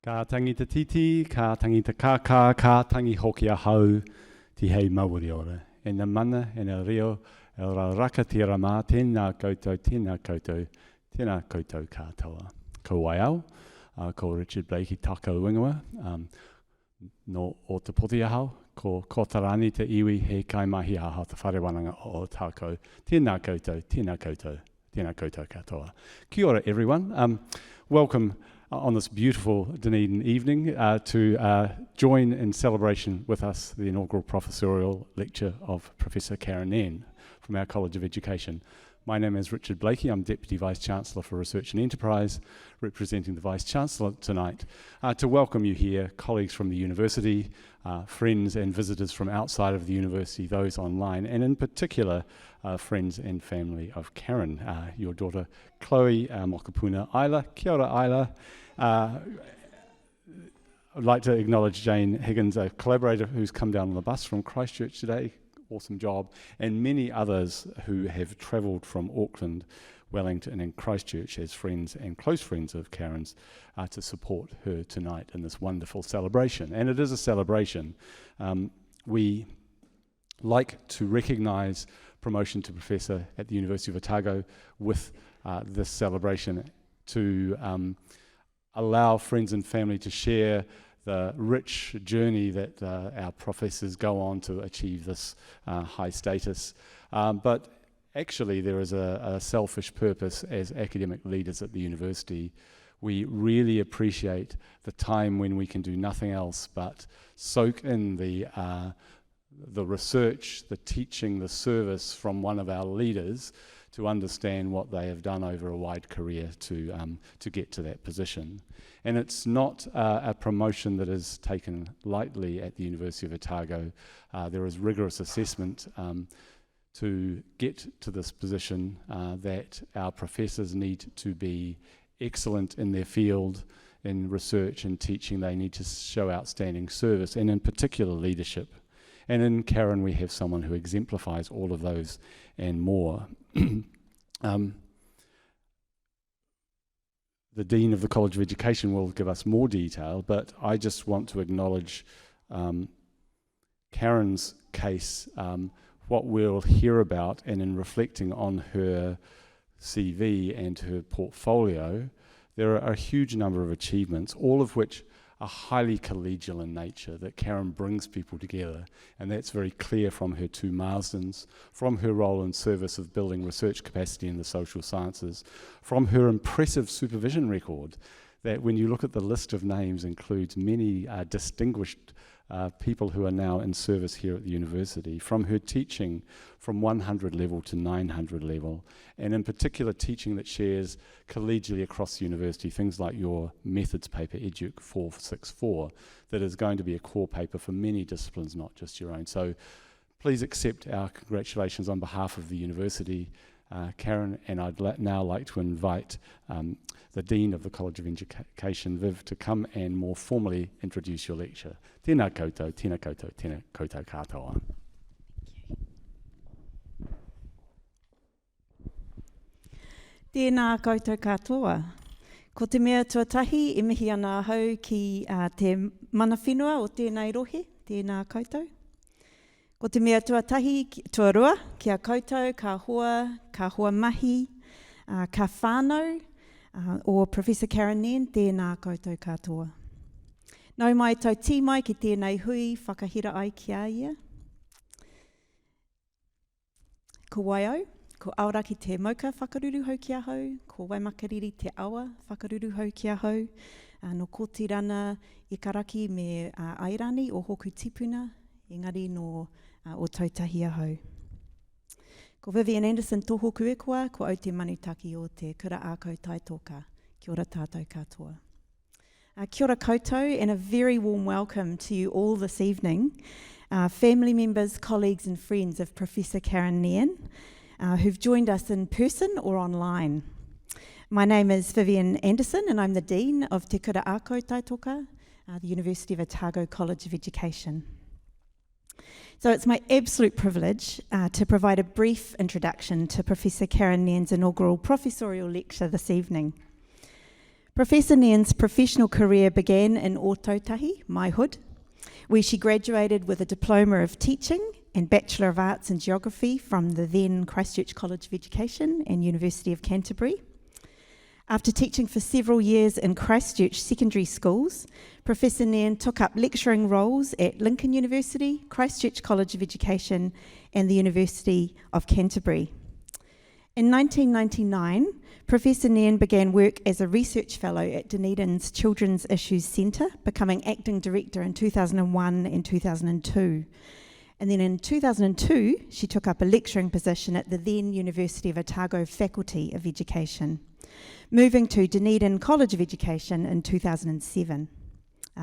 Ka tangi te titi, ka tangi te kaka, ka tangi hoki a hau, ti hei mauri ora. E na mana, e na rio, e ra raka te rama, tēnā koutou, tēnā koutou katoa. Ko waiau, ko Richard Blakey tako wingoa, no o te poti ahau, ko Kotarani te iwi he kaimahi aha te wharewananga o tako. Tēnā koutou katoa. Kia ora everyone. Welcome on this beautiful Dunedin evening to join in celebration with us the inaugural professorial lecture of Professor Karen Nairn from our College of Education. My name is Richard Blakey. I'm Deputy Vice-Chancellor for Research and Enterprise, representing the Vice-Chancellor tonight, to welcome you here, colleagues from the university, friends and visitors from outside of the university, those online, and in particular, friends and family of Karen, your daughter Chloe Mokapuna Isla. Kia ora Isla. I'd like to acknowledge Jane Higgins, a collaborator who's come down on the bus from Christchurch today. Awesome job, and many others who have travelled from Auckland, Wellington and Christchurch as friends and close friends of Karen's to support her tonight in this wonderful celebration. And it is a celebration. We like to recognise promotion to Professor at the University of Otago with this celebration to allow friends and family to share the rich journey that our professors go on to achieve this high status. But actually there is a selfish purpose as academic leaders at the university. We really appreciate the time when we can do nothing else but soak in the research, the teaching, the service from one of our leaders to understand what they have done over a wide career to get to that position. And it's not a promotion that is taken lightly at the University of Otago. There is rigorous assessment to get to this position that our professors need to be excellent in their field, in research and teaching. They need to show outstanding service and in particular leadership. And in Karen we have someone who exemplifies all of those and more. The Dean of the College of Education will give us more detail, but I just want to acknowledge Karen's case, what we'll hear about, and in reflecting on her CV and her portfolio, there are a huge number of achievements, all of which are highly collegial in nature, that Karen brings people together, and that's very clear from her 2 Marsdens, from her role in service of building research capacity in the social sciences, from her impressive supervision record, that when you look at the list of names includes many distinguished people who are now in service here at the university, from her teaching from 100 level to 900 level, and in particular teaching that shares collegially across the university, things like your methods paper, Educ 464, that is going to be a core paper for many disciplines, not just your own. So please accept our congratulations on behalf of the university, Karen, and I'd now like to invite the Dean of the College of Education, Viv, to come and more formally introduce your lecture. Tēnā koutou katoa. Tēnā koutou katoa. Ko te mea tuatahi, e mihi ana hau ki te mana whenua o tēnei rohe, tēnā koutou. Ko te mea tuatahi, tuarua, kia koutou, ka hoa mahi, ka whānau, o Professor Karen Nairn, tēnā koutou katoa. Nau mai tau tī mai ki tēnei hui, whakahira ai ki a ia. Ko waiau, ko auraki te mauka whakaruru hau ki a hau, ko waimakariri te awa whakaruru hau ki a hau, no kotirana e karaki me airani o hoku tipuna, engari no o tautahi a hau. Ko Vivian Anderson tohoku e koa, ko au te manutaki o te kura ākau taitoka. Kia ora tātou katoa. Kia ora koutou, and a very warm welcome to you all this evening, family members, colleagues and friends of Professor Karen Nairn, who've joined us in person or online. My name is Vivian Anderson and I'm the Dean of Te Kura Ākau Taitoka, the University of Otago College of Education. So it's my absolute privilege to provide a brief introduction to Professor Karen Nairn's inaugural professorial lecture this evening. Professor Nairn's professional career began in Ōtautahi, my hood, where she graduated with a Diploma of Teaching and Bachelor of Arts in Geography from the then Christchurch College of Education and University of Canterbury. After teaching for several years in Christchurch secondary schools, Professor Nairn took up lecturing roles at Lincoln University, Christchurch College of Education, and the University of Canterbury. In 1999, Professor Nairn began work as a research fellow at Dunedin's Children's Issues Centre, becoming acting director in 2001 and 2002. And then in 2002, she took up a lecturing position at the then University of Otago Faculty of Education, moving to Dunedin College of Education in 2007,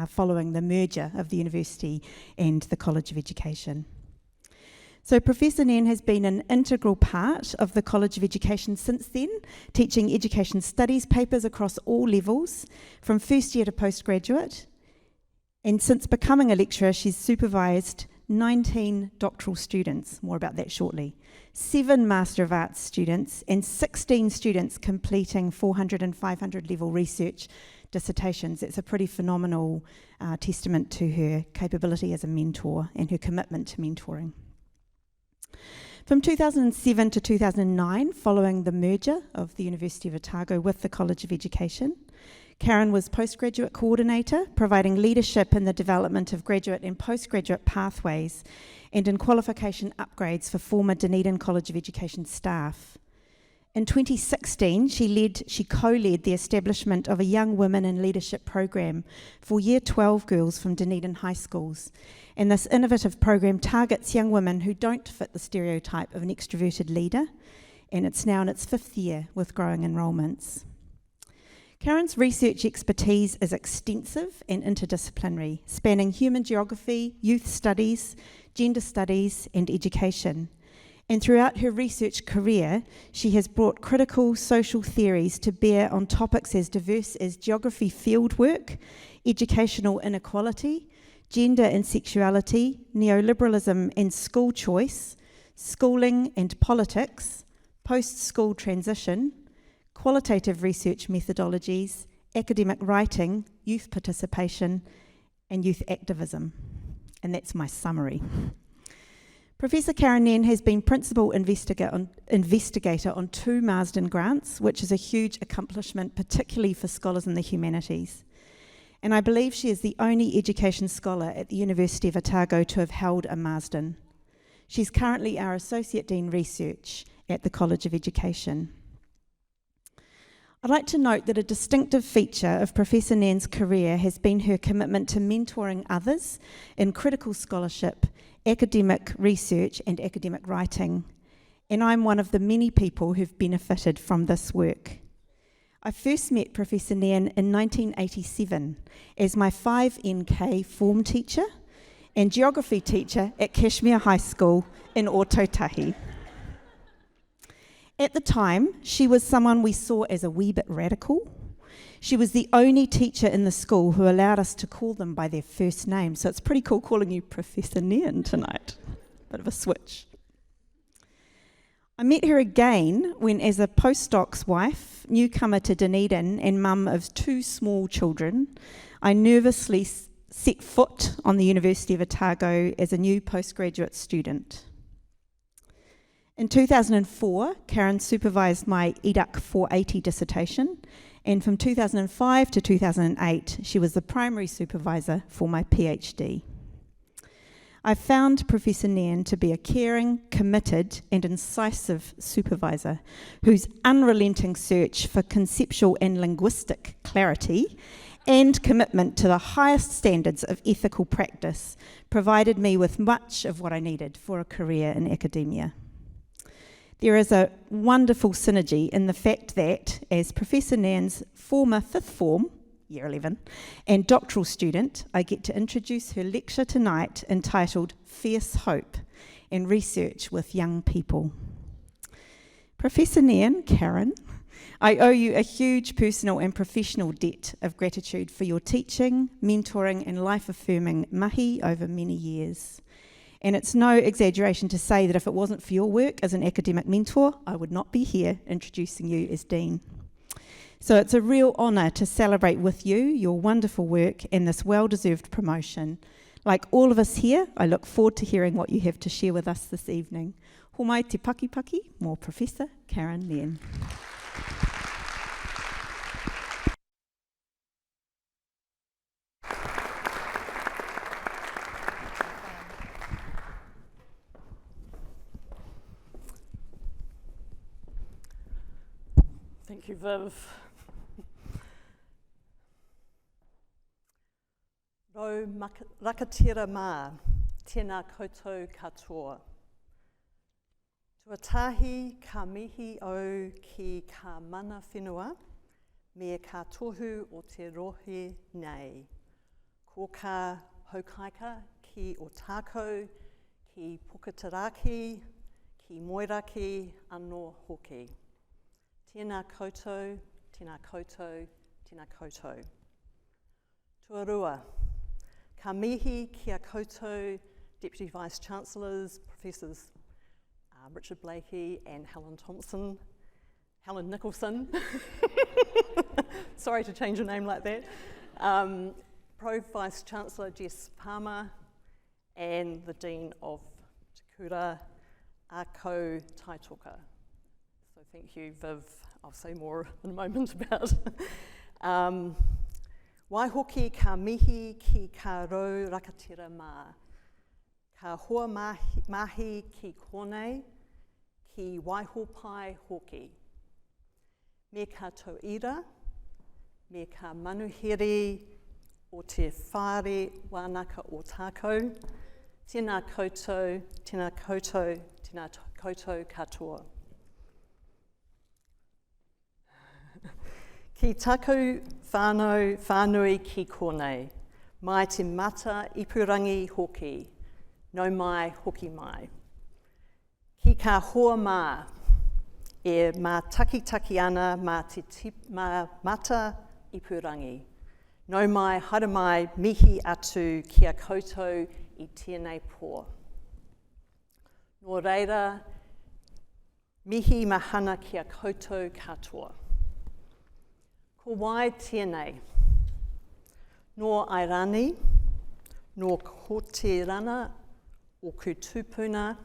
following the merger of the university and the College of Education. So Professor Nairn has been an integral part of the College of Education since then, teaching education studies papers across all levels, from first year to postgraduate. And since becoming a lecturer, she's supervised 19 doctoral students, more about that shortly, 7 Master of Arts students, and 16 students completing 400 and 500 level research dissertations. It's a pretty phenomenal testament to her capability as a mentor and her commitment to mentoring. From 2007 to 2009, following the merger of the University of Otago with the College of Education, Karen was postgraduate coordinator, providing leadership in the development of graduate and postgraduate pathways and in qualification upgrades for former Dunedin College of Education staff. In 2016, she co-led the establishment of a Young Women in Leadership program for Year 12 girls from Dunedin high schools. And this innovative program targets young women who don't fit the stereotype of an extroverted leader, and it's now in its 5th year with growing enrolments. Karen's research expertise is extensive and interdisciplinary, spanning human geography, youth studies, gender studies, and education. And throughout her research career, she has brought critical social theories to bear on topics as diverse as geography fieldwork, educational inequality, gender and sexuality, neoliberalism and school choice, schooling and politics, post-school transition, qualitative research methodologies, academic writing, youth participation, and youth activism. And that's my summary. Professor Karen Nairn has been principal investigator on 2 Marsden grants, which is a huge accomplishment, particularly for scholars in the humanities. And I believe she is the only education scholar at the University of Otago to have held a Marsden. She's currently our Associate Dean Research at the College of Education. I'd like to note that a distinctive feature of Professor Nairn's career has been her commitment to mentoring others in critical scholarship, academic research, and academic writing. And I'm one of the many people who've benefited from this work. I first met Professor Nairn in 1987 as my 5NK form teacher and geography teacher at Cashmere High School in Ōtautahi. At the time, she was someone we saw as a wee bit radical. She was the only teacher in the school who allowed us to call them by their first name, so it's pretty cool calling you Professor Nairn tonight. Bit of a switch. I met her again when, as a postdoc's wife, newcomer to Dunedin and mum of 2 small children, I nervously set foot on the University of Otago as a new postgraduate student. In 2004, Karen supervised my EDUC 480 dissertation, and from 2005 to 2008, she was the primary supervisor for my PhD. I found Professor Nairn to be a caring, committed, and incisive supervisor whose unrelenting search for conceptual and linguistic clarity and commitment to the highest standards of ethical practice provided me with much of what I needed for a career in academia. There is a wonderful synergy in the fact that, as Professor Nairn's former 5th form, Year 11, and doctoral student, I get to introduce her lecture tonight entitled Fierce Hope and Research with Young People. Professor Nairn, Karen, I owe you a huge personal and professional debt of gratitude for your teaching, mentoring, and life-affirming mahi over many years. And it's no exaggeration to say that if it wasn't for your work as an academic mentor, I would not be here introducing you as Dean. So it's a real honour to celebrate with you your wonderful work and this well-deserved promotion. Like all of us here, I look forward to hearing what you have to share with us this evening. Ho mai te pakipaki, mō Professor Karen Nairn. Thank you, Viv. Rau rakatira mā, tēnā koutou katoa. Tuatahi ka mihi au ki ka mana whenua, me ka tohu o te rohe nei. Ko ka haukaika ki o tākou, ki pukataraki, ki moiraki, anō hoki. Tēnā koutou, tēnā koutou, tēnā koutou. Tuarua, ka mihi kia koutou, Deputy Vice-Chancellors, Professors Richard Blakey and Helen Nicholson. Sorry to change your name like that. Pro Vice-Chancellor Jess Palmer and the Dean of Te Kura, Ako Taitoka. So thank you, Viv. I'll say more in a moment about. Waihoki ka mihi ki ka rau rakatira mā. Ka hoa mahi ki konei, ki waiho pai hoki. Me ka tauira, me ka manuhiri o te whare wānaka o tākou. Tēnā koutou, tēnā koutou, tēnā koutou katoa. Ki taku whānui ki konei, mai te mata ipurangi hoki, no mai hoki mai. Ki ka hoa mā, e mā taki ana mā te mata ipurangi, no mai haere mai mihi atu kia koutou I tēnei pō. Nō reira, mihi mahana kia koutou katoa. Ko wai tēnei, nō airani, nō koterana o ku tūpuna,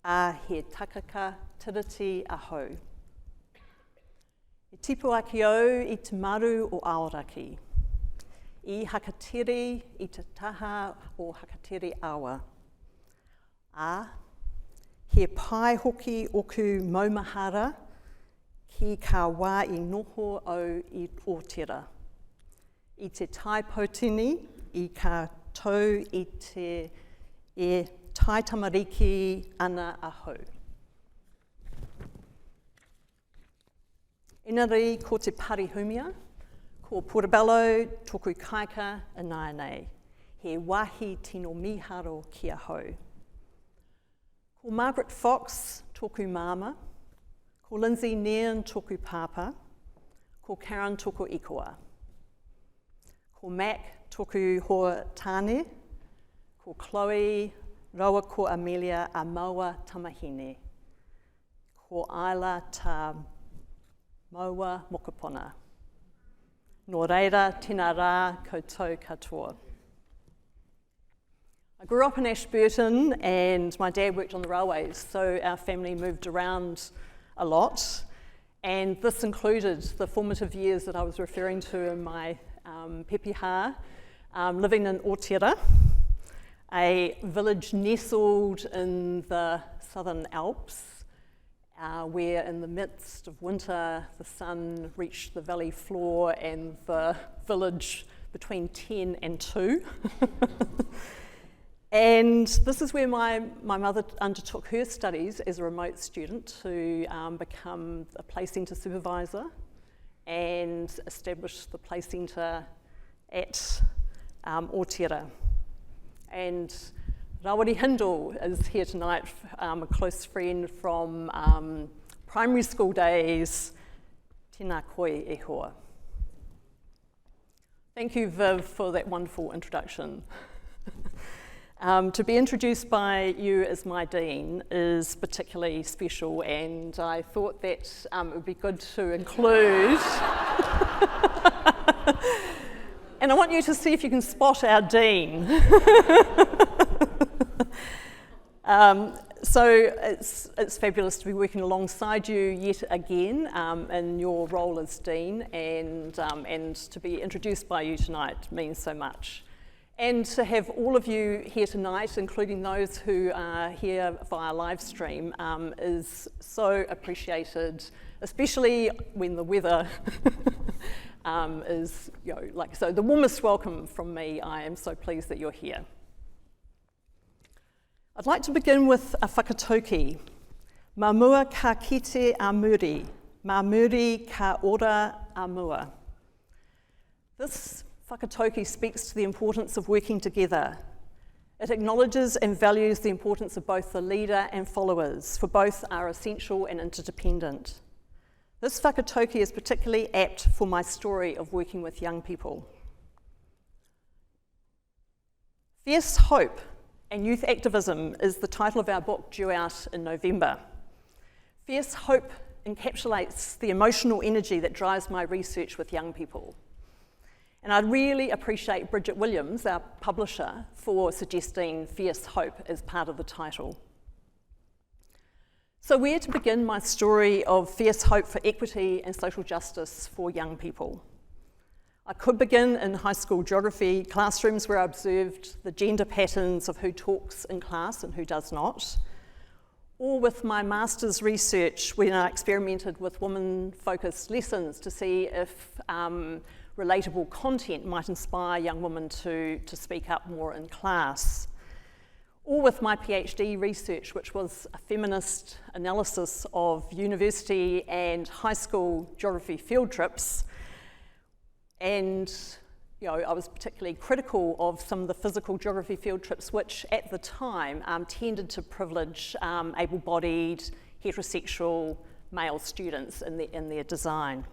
a he takaka tiriti ahau. E tipu aki au I te maru o aoraki, I hakatiri I te taha o hakatiri awa. A, he pai hoki o ku maumahara, ki ka wā I noho au I ōtera. I te tai pautini, I ka tau I te e tai tamariki ana ahau. Inari ko te parihumia, ko Portobello toku kaika anai nei, he wahi tino miharo ki ahau. Ko Margaret Fox toku mama, ko Lindsay Nairn toku papa, ko Karen toku ikoa. Ko Mac toku hoa tāne, ko Chloe, rawa ko Amelia a maua tamahine. Ko Isla ta maua mokopona. Nō reira, tēnā rā, koutou katoa. I grew up in Ashburton and my dad worked on the railways, so our family moved around a lot. And this included the formative years that I was referring to in my pepeha, living in Ōtera, a village nestled in the Southern Alps, where in the midst of winter, the sun reached the valley floor and the village between 10 and 2. And this is where my mother undertook her studies as a remote student to become a play centre supervisor and establish the play centre at Ōtera. And Rawari Hindle is here tonight, a close friend from primary school days. Tēnā koe e hoa. Thank you, Viv, for that wonderful introduction. To be introduced by you as my Dean is particularly special, and I thought that it would be good to include. And I want you to see if you can spot our Dean. So it's fabulous to be working alongside you yet again in your role as Dean, and to be introduced by you tonight means so much. And to have all of you here tonight, including those who are here via live stream, is so appreciated, especially when the weather is, so the warmest welcome from me. I am so pleased that you're here. I'd like to begin with a whakatauki. Ma mua ka kite a muri, ma muri ka ora a mua. This whakatauki speaks to the importance of working together. It acknowledges and values the importance of both the leader and followers, for both are essential and interdependent. This whakatauki is particularly apt for my story of working with young people. Fierce Hope and Youth Activism is the title of our book due out in November. Fierce Hope encapsulates the emotional energy that drives my research with young people. And I'd really appreciate Bridget Williams, our publisher, for suggesting Fierce Hope as part of the title. So where to begin my story of fierce hope for equity and social justice for young people? I could begin in high school geography classrooms where I observed the gender patterns of who talks in class and who does not, or with my master's research when I experimented with women-focused lessons to see if relatable content might inspire young women to speak up more in class. Or with my PhD research, which was a feminist analysis of university and high school geography field trips. And I was particularly critical of some of the physical geography field trips, which at the time tended to privilege able-bodied, heterosexual male students in their design.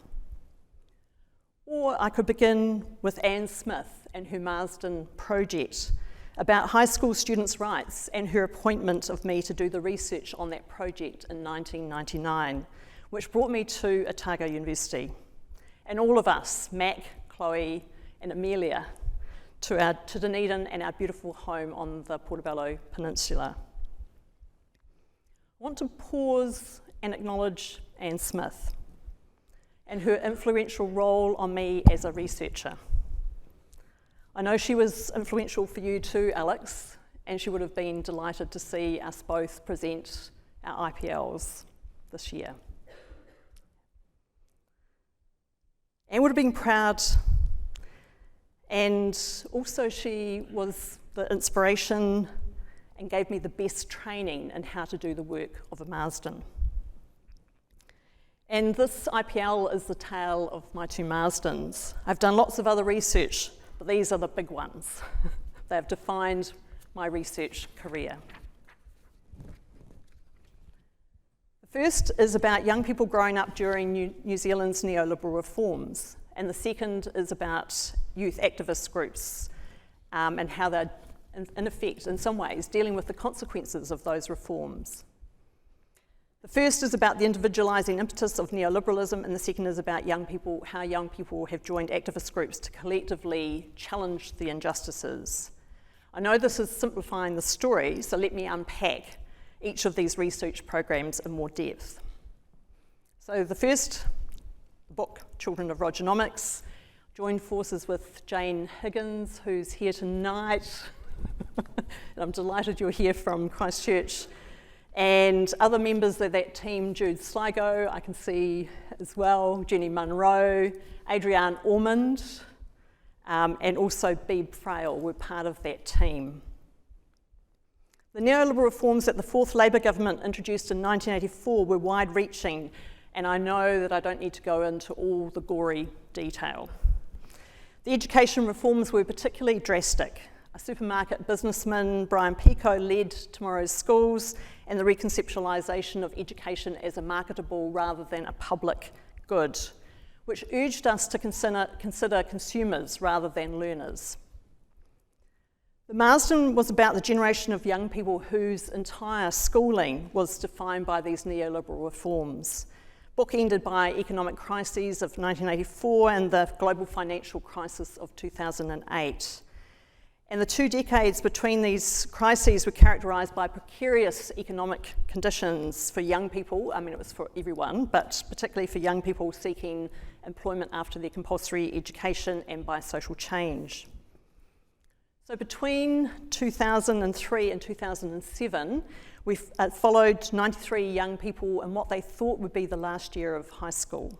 Or I could begin with Anne Smith and her Marsden project about high school students' rights and her appointment of me to do the research on that project in 1999, which brought me to Otago University. And all of us, Mac, Chloe and Amelia, to Dunedin and our beautiful home on the Portobello Peninsula. I want to pause and acknowledge Anne Smith and her influential role on me as a researcher. I know she was influential for you too, Alex, and she would have been delighted to see us both present our IPLs this year. Anne would have been proud, and also she was the inspiration and gave me the best training in how to do the work of a Marsden. And this IPL is the tale of my two Marsdens. I've done lots of other research, but these are the big ones. They have defined my research career. The first is about young people growing up during New Zealand's neoliberal reforms, and the second is about youth activist groups and how they're, in effect, in some ways, dealing with the consequences of those reforms. The first is about the individualising impetus of neoliberalism, and the second is about young people, how young people have joined activist groups to collectively challenge the injustices. I know this is simplifying the story, so let me unpack each of these research programs in more depth. So the first book, Children of Rogernomics, joined forces with Jane Higgins, who's here tonight. And I'm delighted you're here from Christchurch. And other members of that team, Jude Sligo, I can see as well, Jenny Munro, Adrienne Ormond, and also Beeb Frail were part of that team. The neoliberal reforms that the fourth Labour government introduced in 1984 were wide-reaching, and I know that I don't need to go into all the gory detail. The education reforms were particularly drastic. A supermarket businessman, Brian Pico, led Tomorrow's Schools and the reconceptualisation of education as a marketable rather than a public good, which urged us to consider consumers rather than learners. The Marsden was about the generation of young people whose entire schooling was defined by these neoliberal reforms, bookended by economic crises of 1984 and the global financial crisis of 2008. And the 2 decades between these crises were characterised by precarious economic conditions for young people. I mean, it was for everyone, but particularly for young people seeking employment after their compulsory education, and by social change. So between 2003 and 2007, we followed 93 young people in what they thought would be the last year of high school.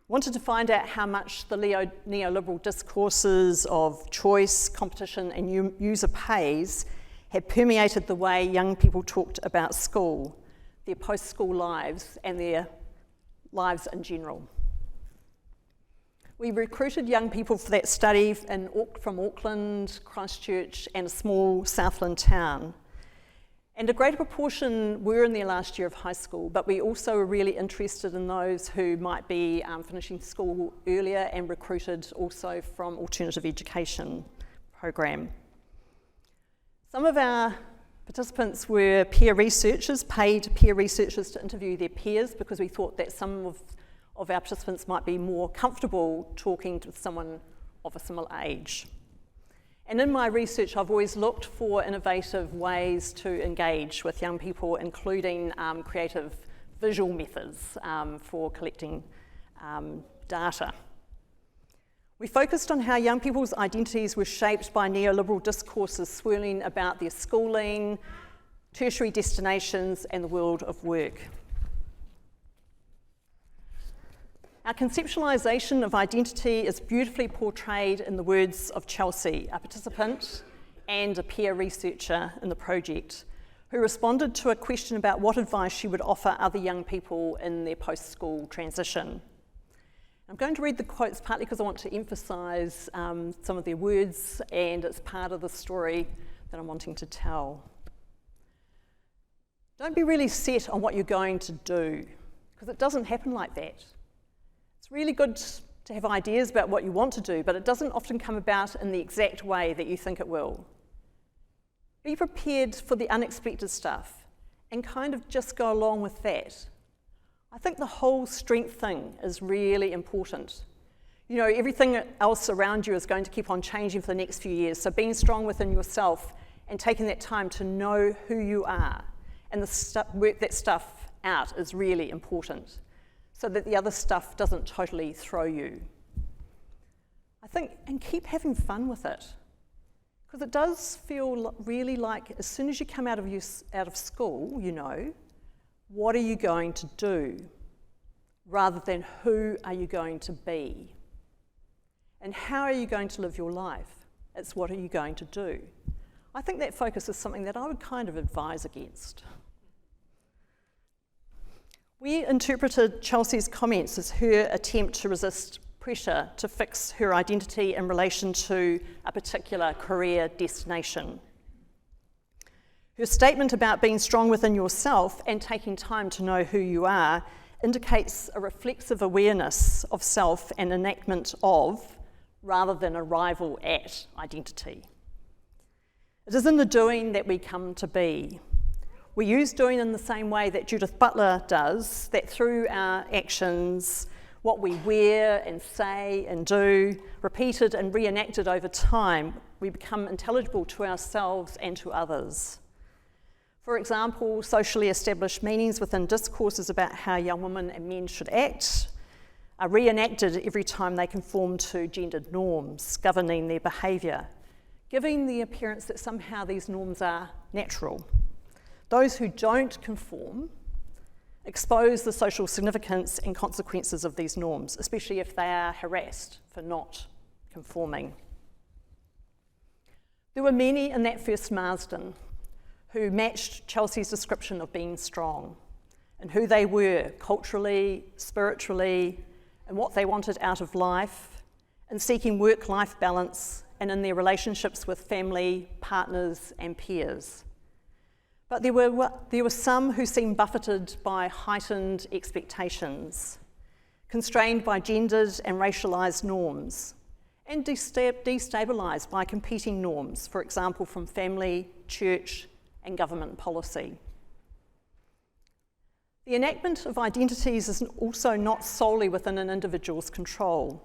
Wanted to find out how much the neoliberal discourses of choice, competition, and user pays had permeated the way young people talked about school, their post-school lives, and their lives in general. We recruited young people for that study from Auckland, Christchurch, and a small Southland town. And a greater proportion were in their last year of high school, but we also were really interested in those who might be finishing school earlier, and recruited also from alternative education program. Some of our participants were peer researchers, paid peer researchers to interview their peers, because we thought that some of our participants might be more comfortable talking to someone of a similar age. And in my research, I've always looked for innovative ways to engage with young people, including creative visual methods for collecting data. We focused on how young people's identities were shaped by neoliberal discourses swirling about their schooling, tertiary destinations, and the world of work. Our conceptualisation of identity is beautifully portrayed in the words of Chelsea, a participant and a peer researcher in the project, who responded to a question about what advice she would offer other young people in their post-school transition. I'm going to read the quotes partly because I want to emphasise some of their words, and it's part of the story that I'm wanting to tell. Don't be really set on what you're going to do, because it doesn't happen like that. It's really good to have ideas about what you want to do, but it doesn't often come about in the exact way that you think it will. Be prepared for the unexpected stuff and kind of just go along with that. I think the whole strength thing is really important. You know, everything else around you is going to keep on changing for the next few years, so being strong within yourself and taking that time to know who you are and work that stuff out is really important, so that the other stuff doesn't totally throw you. I think, and keep having fun with it, because it does feel really like as soon as you come out of school, you know, what are you going to do, rather than who are you going to be, and how are you going to live your life? It's what are you going to do. I think that focus is something that I would kind of advise against. We interpreted Chelsea's comments as her attempt to resist pressure to fix her identity in relation to a particular career destination. Her statement about being strong within yourself and taking time to know who you are indicates a reflexive awareness of self and enactment of, rather than arrival at, identity. It is in the doing that we come to be. We use doing in the same way that Judith Butler does, that through our actions, what we wear and say and do, repeated and reenacted over time, we become intelligible to ourselves and to others. For example, socially established meanings within discourses about how young women and men should act are reenacted every time they conform to gendered norms governing their behaviour, giving the appearance that somehow these norms are natural. Those who don't conform expose the social significance and consequences of these norms, especially if they are harassed for not conforming. There were many in that first Marsden who matched Chelsea's description of being strong, and who they were culturally, spiritually, and what they wanted out of life, and seeking work-life balance, and in their relationships with family, partners, and peers. But there were some who seemed buffeted by heightened expectations, constrained by gendered and racialised norms, and destabilised by competing norms, for example, from family, church, and government policy. The enactment of identities is also not solely within an individual's control.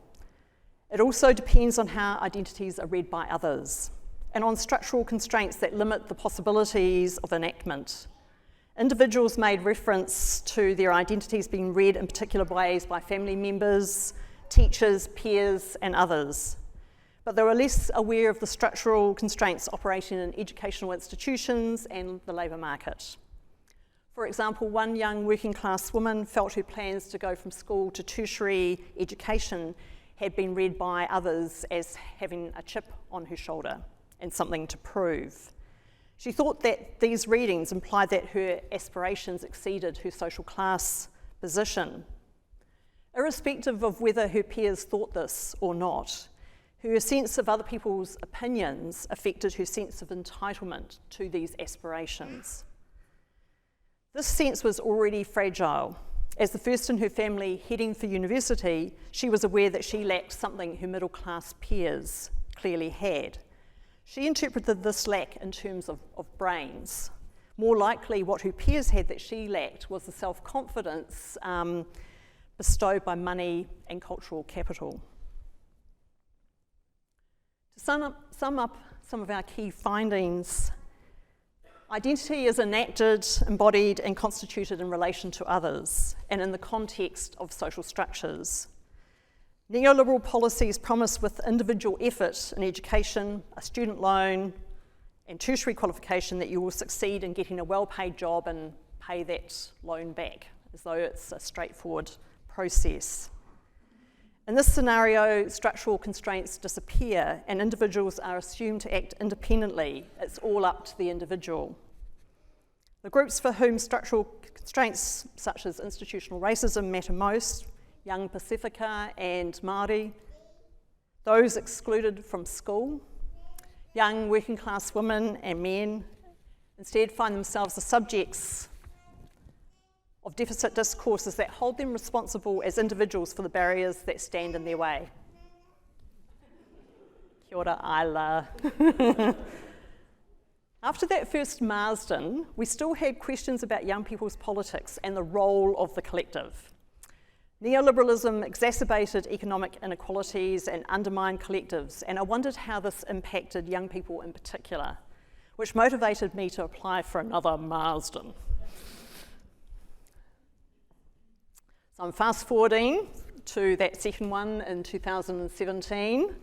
It also depends on how identities are read by others, and on structural constraints that limit the possibilities of enactment. Individuals made reference to their identities being read in particular ways by family members, teachers, peers, and others. But they were less aware of the structural constraints operating in educational institutions and the labour market. For example, one young working class woman felt her plans to go from school to tertiary education had been read by others as having a chip on her shoulder and something to prove. She thought that these readings implied that her aspirations exceeded her social class position. Irrespective of whether her peers thought this or not, her sense of other people's opinions affected her sense of entitlement to these aspirations. This sense was already fragile. As the first in her family heading for university, she was aware that she lacked something her middle-class peers clearly had. She interpreted this lack in terms of brains. More likely, what her peers had that she lacked was the self-confidence bestowed by money and cultural capital. To sum up some of our key findings, identity is enacted, embodied, and constituted in relation to others, and in the context of social structures. Neoliberal policies promise with individual effort in education, a student loan, and tertiary qualification that you will succeed in getting a well-paid job and pay that loan back, as though it's a straightforward process. In this scenario, structural constraints disappear and individuals are assumed to act independently. It's all up to the individual. The groups for whom structural constraints such as institutional racism matter most, young Pacifica and Māori, those excluded from school, young working class women and men, instead find themselves the subjects of deficit discourses that hold them responsible as individuals for the barriers that stand in their way. Kia ora, Aila. After that first Marsden, we still had questions about young people's politics and the role of the collective. Neoliberalism exacerbated economic inequalities and undermined collectives, and I wondered how this impacted young people in particular, which motivated me to apply for another Marsden. So I'm fast forwarding to that second one in 2017.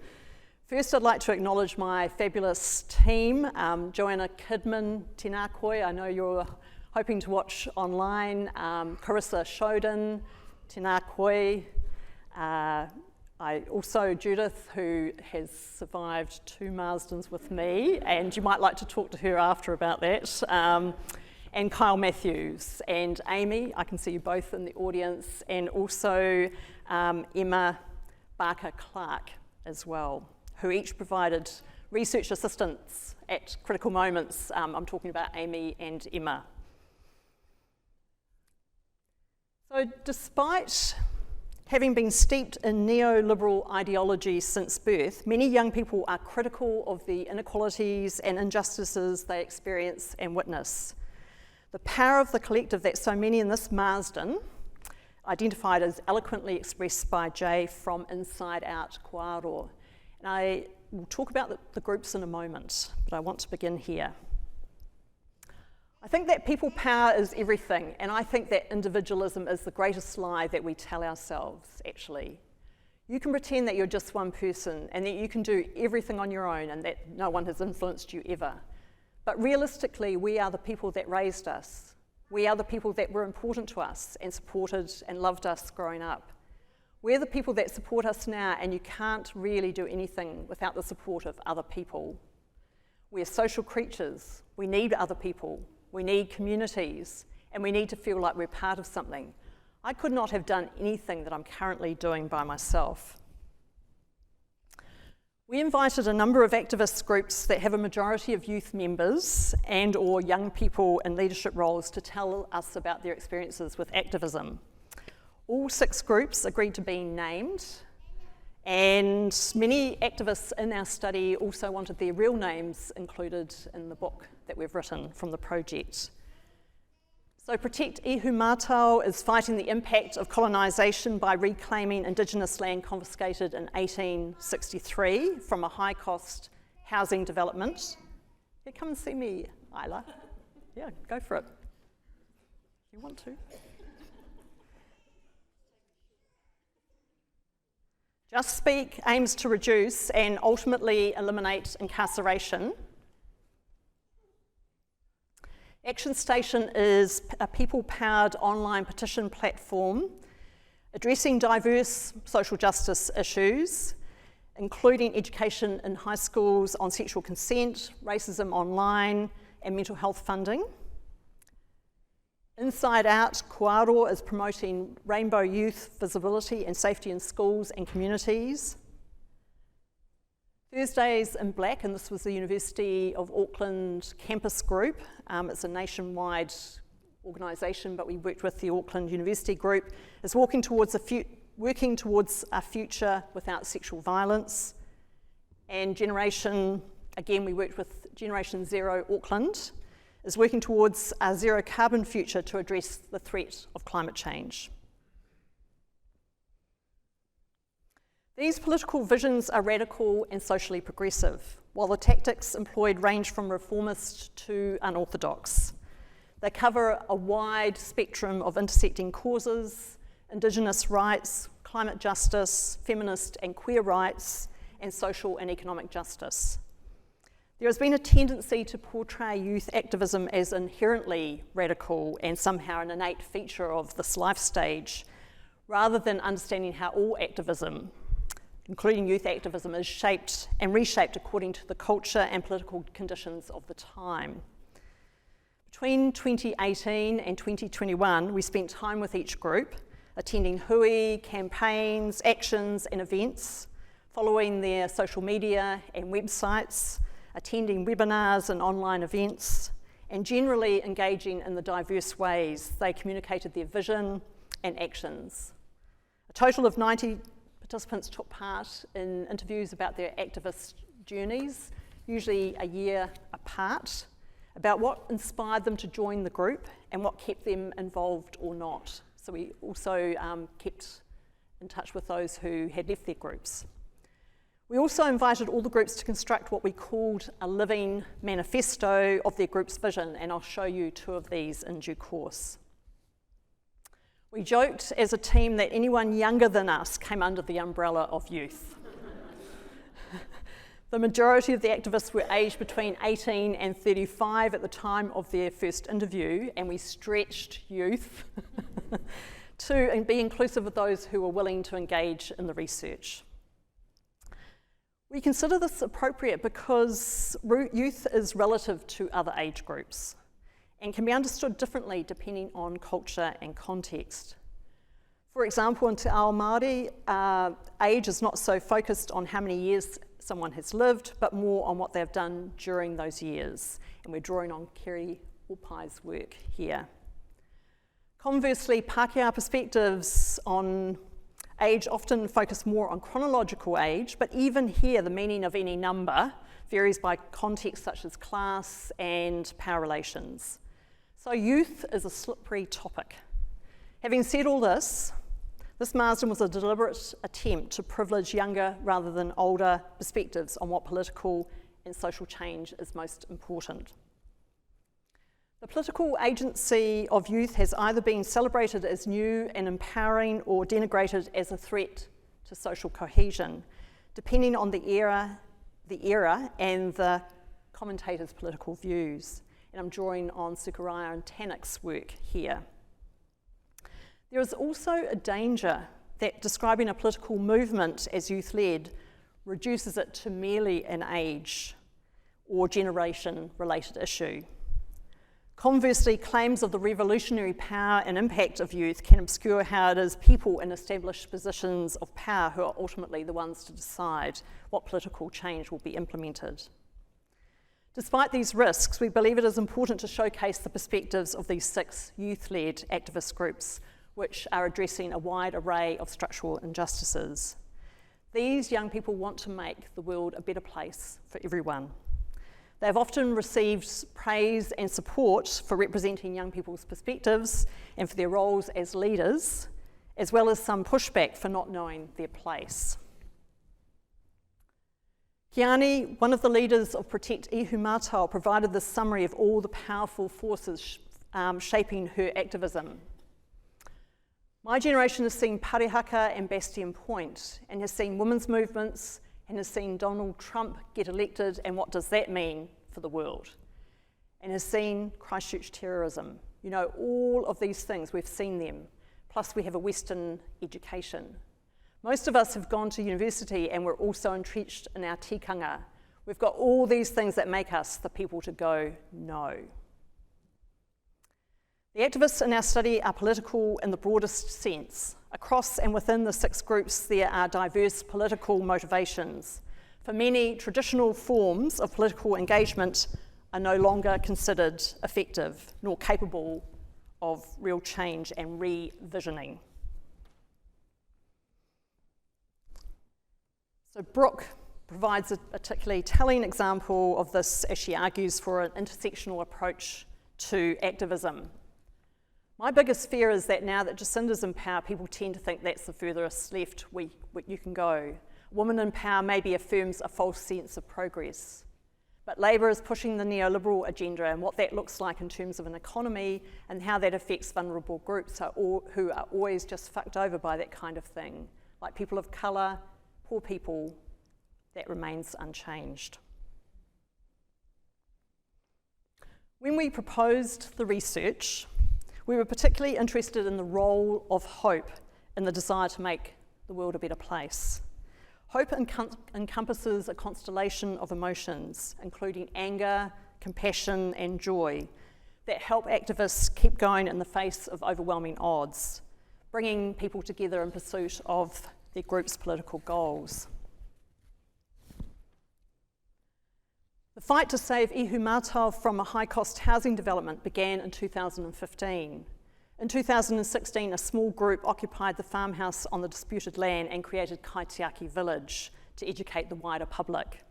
First, I'd like to acknowledge my fabulous team. Joanna Kidman, tēnā koe, I know you're hoping to watch online. Carissa Shoden, tēnā koe. Judith, who has survived 2 Marsdens with me, and you might like to talk to her after about that. And Kyle Matthews and Amy, I can see you both in the audience, and also Emma Barker-Clark as well, who each provided research assistance at critical moments. I'm talking about Amy and Emma. So despite having been steeped in neoliberal ideology since birth, many young people are critical of the inequalities and injustices they experience and witness. The power of the collective that so many in this Marsden identified as eloquently expressed by Jay from Inside Out Koaro. And I will talk about the groups in a moment, but I want to begin here. I think that people power is everything, and I think that individualism is the greatest lie that we tell ourselves, actually. You can pretend that you're just one person and that you can do everything on your own and that no one has influenced you ever. But realistically, we are the people that raised us. We are the people that were important to us and supported and loved us growing up. We're the people that support us now, and you can't really do anything without the support of other people. We're social creatures. We need other people. We need communities, and we need to feel like we're part of something. I could not have done anything that I'm currently doing by myself. We invited a number of activist groups that have a majority of youth members and or young people in leadership roles to tell us about their experiences with activism. All 6 groups agreed to be named, And many activists in our study also wanted their real names included in the book that we've written from the project. So Protect Ihu Mātau is fighting the impact of colonisation by reclaiming Indigenous land confiscated in 1863 from a high-cost housing development. Yeah, come and see me, Isla. Yeah, go for it. You want to? Just Speak aims to reduce and ultimately eliminate incarceration. Action Station is a people-powered online petition platform addressing diverse social justice issues, including education in high schools on sexual consent, racism online, and mental health funding. Inside Out, Kuaro is promoting rainbow youth visibility and safety in schools and communities. Thursdays in Black, and this was the University of Auckland campus group. It's a nationwide organisation, but we worked with the Auckland University group, is working towards a future without sexual violence. And Generation, again, we worked with Generation Zero Auckland, is working towards a zero carbon future to address the threat of climate change. These political visions are radical and socially progressive, while the tactics employed range from reformist to unorthodox. They cover a wide spectrum of intersecting causes: Indigenous rights, climate justice, feminist and queer rights, and social and economic justice. There has been a tendency to portray youth activism as inherently radical and somehow an innate feature of this life stage, rather than understanding how all activism, including youth activism, is shaped and reshaped according to the culture and political conditions of the time. Between 2018 and 2021, we spent time with each group, attending hui, campaigns, actions and events, following their social media and websites, attending webinars and online events, and generally engaging in the diverse ways they communicated their vision and actions. A total of 90 participants took part in interviews about their activist journeys, usually a year apart, about what inspired them to join the group and what kept them involved or not. So we also kept in touch with those who had left their groups. We also invited all the groups to construct what we called a living manifesto of their group's vision, and I'll show you two of these in due course. We joked as a team that anyone younger than us came under the umbrella of youth. The majority of the activists were aged between 18 and 35 at the time of their first interview, and we stretched youth to be inclusive of those who were willing to engage in the research. We consider this appropriate because youth is relative to other age groups and can be understood differently depending on culture and context. For example, in Te Ao Māori, age is not so focused on how many years someone has lived, but more on what they've done during those years. And we're drawing on Keri Opai's work here. Conversely, Pākehā perspectives on age often focus more on chronological age, but even here the meaning of any number varies by context such as class and power relations. So youth is a slippery topic. Having said all this, this Marsden was a deliberate attempt to privilege younger rather than older perspectives on what political and social change is most important. The political agency of youth has either been celebrated as new and empowering or denigrated as a threat to social cohesion, depending on the era and the commentators' political views. And I'm drawing on Sukaraya and Tannock's work here. There is also a danger that describing a political movement as youth-led reduces it to merely an age or generation-related issue. Conversely, claims of the revolutionary power and impact of youth can obscure how it is people in established positions of power who are ultimately the ones to decide what political change will be implemented. Despite these risks, we believe it is important to showcase the perspectives of these 6 youth-led activist groups, which are addressing a wide array of structural injustices. These young people want to make the world a better place for everyone. They've often received praise and support for representing young people's perspectives and for their roles as leaders, as well as some pushback for not knowing their place. Kiani, one of the leaders of Protect Ihu Mātao, provided this summary of all the powerful forces shaping her activism. My generation has seen Parihaka and Bastion Point, and has seen women's movements, and has seen Donald Trump get elected, and what does that mean for the world? And has seen Christchurch terrorism. You know, all of these things, we've seen them. Plus we have a Western education. Most of us have gone to university and we're also entrenched in our tikanga. We've got all these things that make us the people to go, no. The activists in our study are political in the broadest sense. Across and within the 6 groups, there are diverse political motivations. For many, traditional forms of political engagement are no longer considered effective, nor capable of real change and revisioning. So Brooke provides a particularly telling example of this as she argues for an intersectional approach to activism. My biggest fear is that now that Jacinda's in power, people tend to think that's the furthest left you can go. Women in power maybe affirms a false sense of progress. But Labour is pushing the neoliberal agenda, and what that looks like in terms of an economy and how that affects vulnerable groups who are always just fucked over by that kind of thing, like people of colour, poor people, that remains unchanged. When we proposed the research, we were particularly interested in the role of hope in the desire to make the world a better place. Hope encompasses a constellation of emotions, including anger, compassion, and joy, that help activists keep going in the face of overwhelming odds, bringing people together in pursuit of their group's political goals. The fight to save Ihu Mātao from a high-cost housing development began in 2015. In 2016, a small group occupied the farmhouse on the disputed land and created Kaitiaki Village to educate the wider public.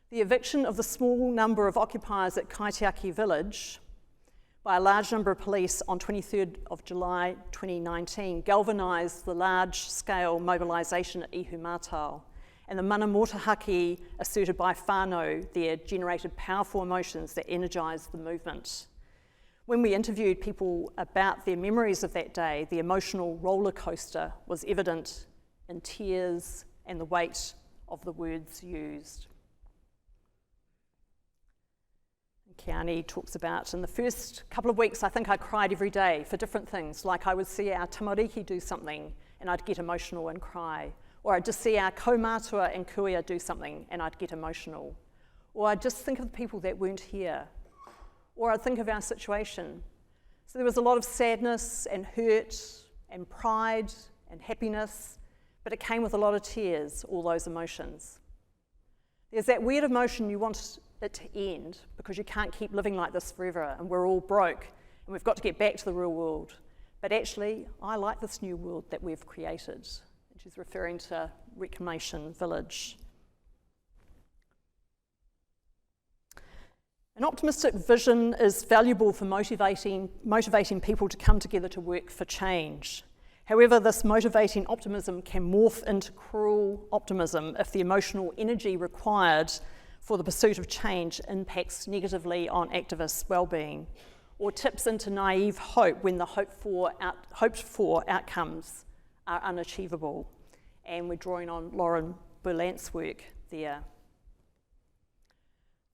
The eviction of the small number of occupiers at Kaitiaki Village by a large number of police on 23rd of July 2019 galvanised the large-scale mobilisation at Ihu Mātao, and the mana motahaki asserted by whānau there generated powerful emotions that energised the movement. When we interviewed people about their memories of that day, the emotional roller coaster was evident in tears and the weight of the words used. Kiani talks about, in the first couple of weeks, I think I cried every day for different things, like I would see our tamariki do something and I'd get emotional and cry, or I'd just see our kaumātua and kuia do something and I'd get emotional, or I'd just think of the people that weren't here, or I'd think of our situation. So there was a lot of sadness and hurt and pride and happiness, but it came with a lot of tears, all those emotions. There's that weird emotion you want it to end because you can't keep living like this forever and we're all broke and we've got to get back to the real world. But actually, I like this new world that we've created. And she's referring to Reclamation Village. An optimistic vision is valuable for motivating people to come together to work for change. However, this motivating optimism can morph into cruel optimism if the emotional energy required for the pursuit of change impacts negatively on activists' well-being, or tips into naive hope when the hoped for outcomes are unachievable. And we're drawing on Lauren Berlant's work there.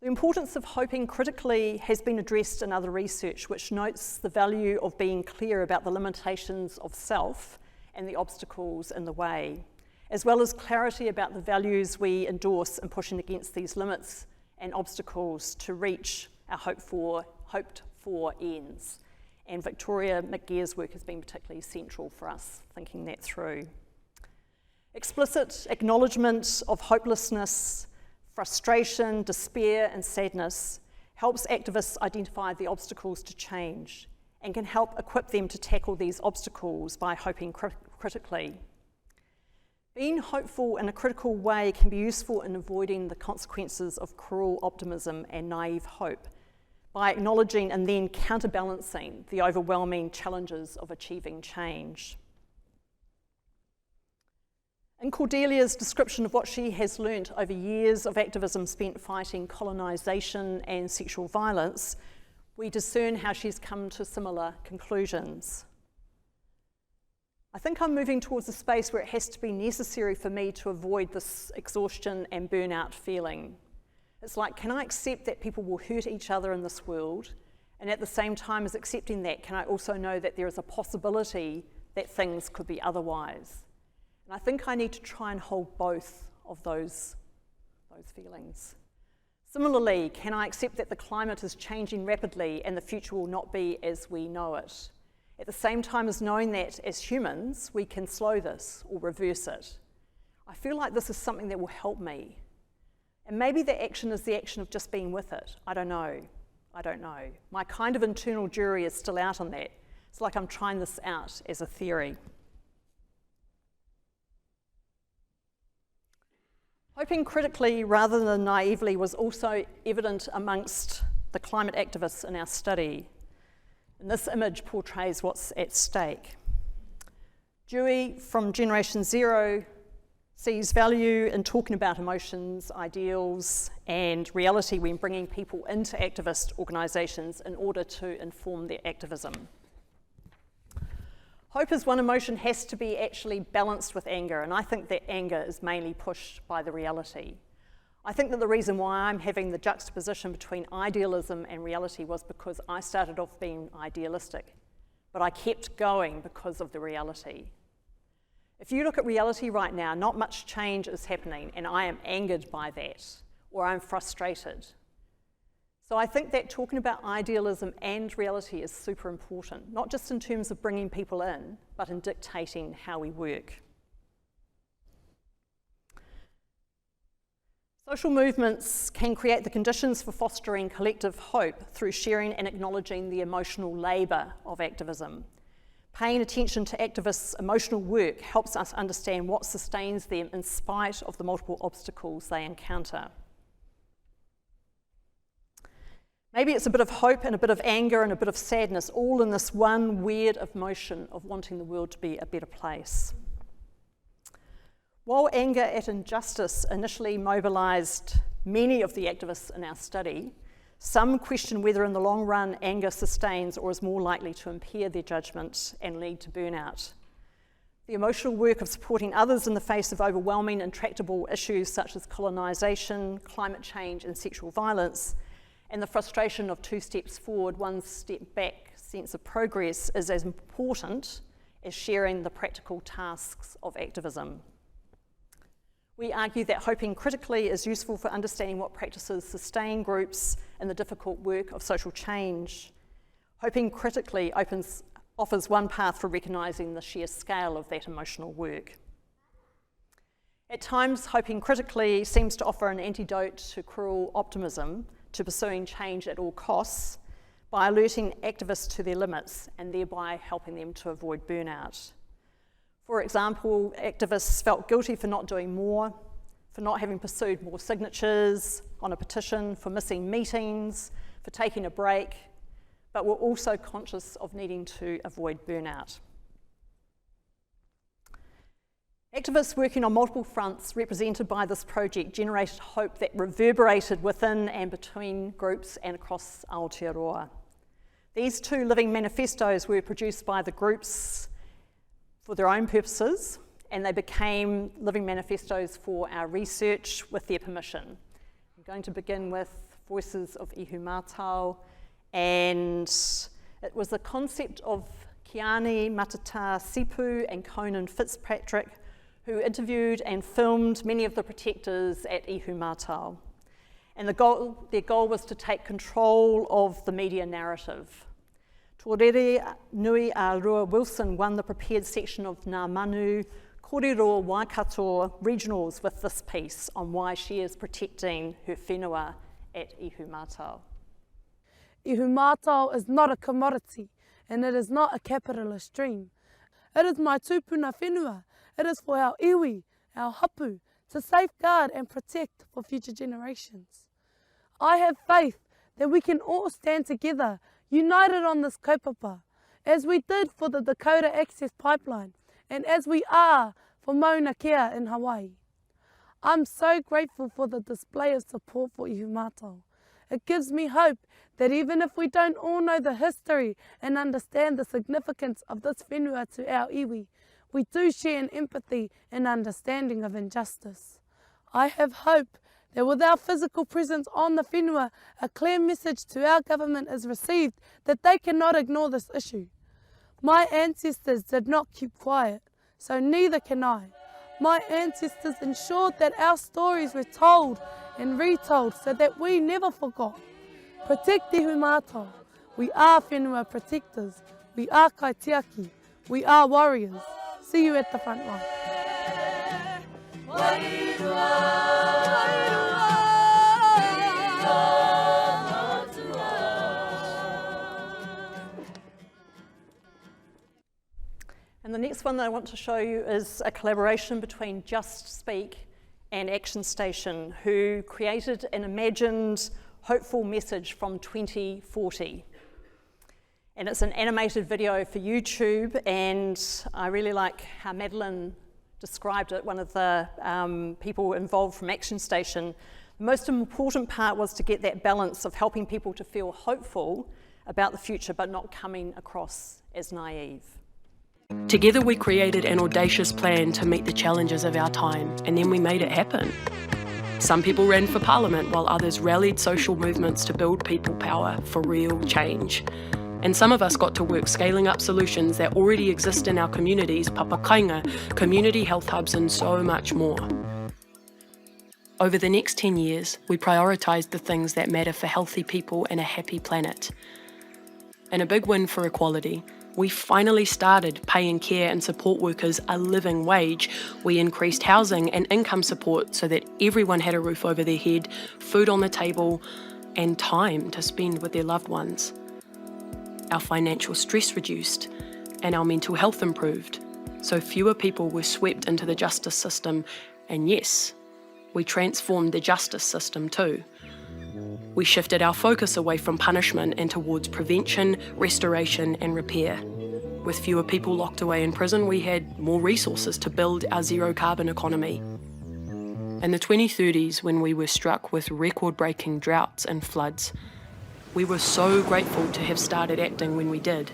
The importance of hoping critically has been addressed in other research, which notes the value of being clear about the limitations of self and the obstacles in the way, as well as clarity about the values we endorse in pushing against these limits and obstacles to reach our hoped for ends. And Victoria McGear's work has been particularly central for us thinking that through. Explicit acknowledgement of hopelessness, frustration, despair, and sadness helps activists identify the obstacles to change and can help equip them to tackle these obstacles by hoping critically. Being hopeful in a critical way can be useful in avoiding the consequences of cruel optimism and naive hope by acknowledging and then counterbalancing the overwhelming challenges of achieving change. In Cordelia's description of what she has learnt over years of activism spent fighting colonisation and sexual violence, we discern how she's come to similar conclusions. I think I'm moving towards a space where it has to be necessary for me to avoid this exhaustion and burnout feeling. It's like, can I accept that people will hurt each other in this world? And at the same time as accepting that, can I also know that there is a possibility that things could be otherwise? And I think I need to try and hold both of those feelings. Similarly, can I accept that the climate is changing rapidly and the future will not be as we know it? At the same time as knowing that as humans, we can slow this or reverse it. I feel like this is something that will help me. And maybe the action is the action of just being with it. I don't know. My kind of internal jury is still out on that. It's like I'm trying this out as a theory. Hoping critically rather than naively was also evident amongst the climate activists in our study. And this image portrays what's at stake. Dewey from Generation Zero sees value in talking about emotions, ideals, and reality when bringing people into activist organisations in order to inform their activism. Hope as one emotion has to be actually balanced with anger, and I think that anger is mainly pushed by the reality. I think that the reason why I'm having the juxtaposition between idealism and reality was because I started off being idealistic, but I kept going because of the reality. If you look at reality right now, not much change is happening, and I am angered by that, or I'm frustrated. So I think that talking about idealism and reality is super important, not just in terms of bringing people in, but in dictating how we work. Social movements can create the conditions for fostering collective hope through sharing and acknowledging the emotional labour of activism. Paying attention to activists' emotional work helps us understand what sustains them in spite of the multiple obstacles they encounter. Maybe it's a bit of hope and a bit of anger and a bit of sadness, all in this one weird emotion of wanting the world to be a better place. While anger at injustice initially mobilised many of the activists in our study, some question whether in the long run anger sustains or is more likely to impair their judgment and lead to burnout. The emotional work of supporting others in the face of overwhelming intractable issues such as colonisation, climate change and sexual violence, and the frustration of 2 steps forward, 1 step back sense of progress is as important as sharing the practical tasks of activism. We argue that hoping critically is useful for understanding what practices sustain groups in the difficult work of social change. Hoping critically offers one path for recognising the sheer scale of that emotional work. At times, hoping critically seems to offer an antidote to cruel optimism, to pursuing change at all costs, by alerting activists to their limits and thereby helping them to avoid burnout. For example, activists felt guilty for not doing more, for not having pursued more signatures on a petition, for missing meetings, for taking a break, but were also conscious of needing to avoid burnout. Activists working on multiple fronts represented by this project generated hope that reverberated within and between groups and across Aotearoa. These 2 living manifestos were produced by the groups for their own purposes, and they became living manifestos for our research with their permission. I'm going to begin with Voices of Ihu Mātau, and it was the concept of Kiani Matata Sipu and Conan Fitzpatrick, who interviewed and filmed many of the protectors at Ihu Mātau. And their goal was to take control of the media narrative. Tōrere Nui a Rua Wilson won the prepared section of Ngā Manu Kōrero Waikato Regionals with this piece on why she is protecting her whenua at Ihu Mātau. Ihu Mātau is not a commodity and it is not a capitalist dream. It is my tūpuna whenua. It is for our iwi. our hapu, to safeguard and protect for future generations. I have faith that we can all stand together, united on this kaupapa, as we did for the Dakota Access Pipeline, and as we are for Mauna Kea in Hawaii. I'm so grateful for the display of support for ihumātao. It gives me hope that even if we don't all know the history and understand the significance of this whenua to our iwi, we do share an empathy and understanding of injustice. I have hope that with our physical presence on the whenua, a clear message to our government is received that they cannot ignore this issue. My ancestors did not keep quiet, so neither can I. My ancestors ensured that our stories were told and retold so that we never forgot. Protect te ihumātao. We are whenua protectors. We are kaitiaki. We are warriors. See you at the front line. And the next one that I want to show you is a collaboration between Just Speak and Action Station, who created an imagined hopeful message from 2040. And it's an animated video for YouTube, and I really like how Madeline described it, one of the people involved from Action Station. The most important part was to get that balance of helping people to feel hopeful about the future, but not coming across as naive. Together we created an audacious plan to meet the challenges of our time, and then we made it happen. Some people ran for parliament, while others rallied social movements to build people power for real change. And some of us got to work scaling up solutions that already exist in our communities, papakainga, community health hubs, and so much more. Over the next 10 years, we prioritised the things that matter for healthy people and a happy planet. And a big win for equality, we finally started paying care and support workers a living wage. We increased housing and income support so that everyone had a roof over their head, food on the table, and time to spend with their loved ones. Our financial stress reduced, and our mental health improved, so fewer people were swept into the justice system. And yes, we transformed the justice system too. We shifted our focus away from punishment and towards prevention, restoration, and repair. With fewer people locked away in prison, we had more resources to build our zero-carbon economy. In the 2030s, when we were struck with record-breaking droughts and floods, we were so grateful to have started acting when we did.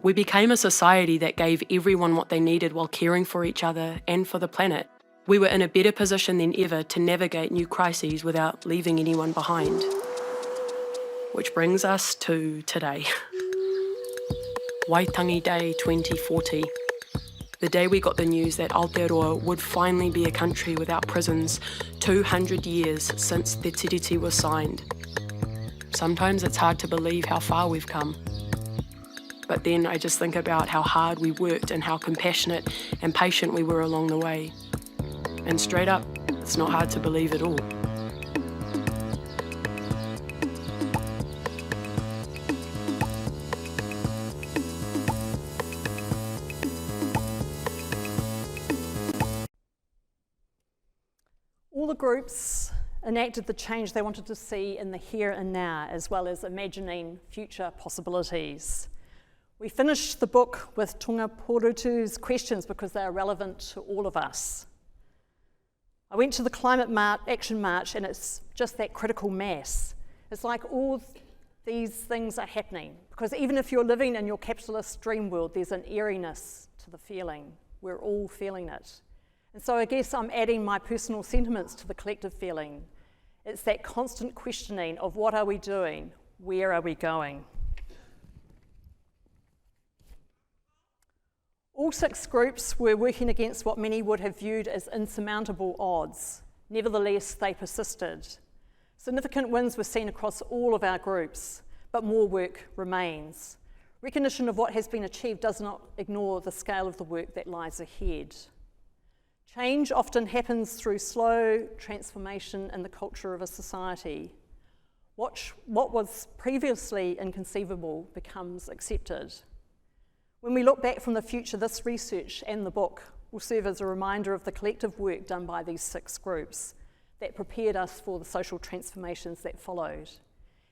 We became a society that gave everyone what they needed while caring for each other and for the planet. We were in a better position than ever to navigate new crises without leaving anyone behind. Which brings us to today. Waitangi Day 2040. The day we got the news that Aotearoa would finally be a country without prisons, 200 years since the tiriti was signed. Sometimes it's hard to believe how far we've come. But then I just think about how hard we worked and how compassionate and patient we were along the way. And straight up, it's not hard to believe at all. All the groups enacted the change they wanted to see in the here and now, as well as imagining future possibilities. We finished the book with Tonga Porutu's questions because they are relevant to all of us. I went to the Climate Action March, and it's just that critical mass. It's like all these things are happening, because even if you're living in your capitalist dream world, there's an eeriness to the feeling. We're all feeling it. And so I guess I'm adding my personal sentiments to the collective feeling. It's that constant questioning of what are we doing? Where are we going? All 6 groups were working against what many would have viewed as insurmountable odds. Nevertheless, they persisted. Significant wins were seen across all of our groups, but more work remains. Recognition of what has been achieved does not ignore the scale of the work that lies ahead. Change often happens through slow transformation in the culture of a society. What was previously inconceivable becomes accepted. When we look back from the future, this research and the book will serve as a reminder of the collective work done by these 6 groups that prepared us for the social transformations that followed.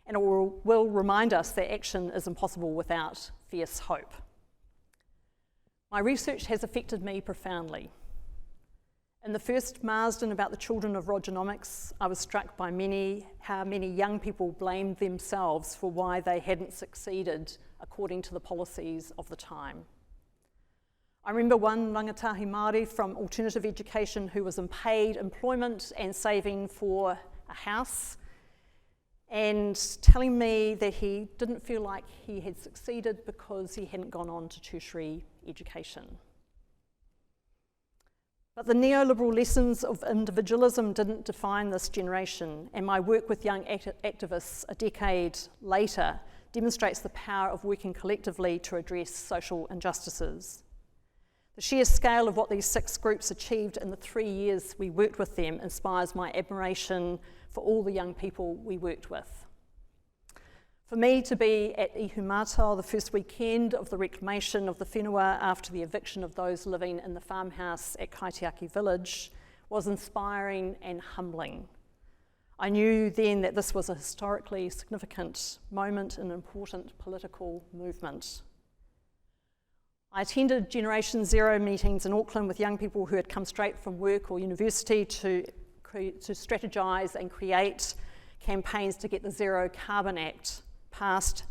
And it will remind us that action is impossible without fierce hope. My research has affected me profoundly. In the first Marsden about the children of Rogernomics, I was struck by how many young people blamed themselves for why they hadn't succeeded according to the policies of the time. I remember one rangatahi Māori from alternative education who was in paid employment and saving for a house, and telling me that he didn't feel like he had succeeded because he hadn't gone on to tertiary education. But the neoliberal lessons of individualism didn't define this generation, and my work with young activists a decade later demonstrates the power of working collectively to address social injustices. The sheer scale of what these 6 groups achieved in the 3 years we worked with them inspires my admiration for all the young people we worked with. For me to be at Ihumātao the first weekend of the reclamation of the whenua after the eviction of those living in the farmhouse at Kaitiaki village was inspiring and humbling. I knew then that this was a historically significant moment in an important political movement. I attended Generation Zero meetings in Auckland with young people who had come straight from work or university to strategise and create campaigns to get the Zero Carbon Act passed,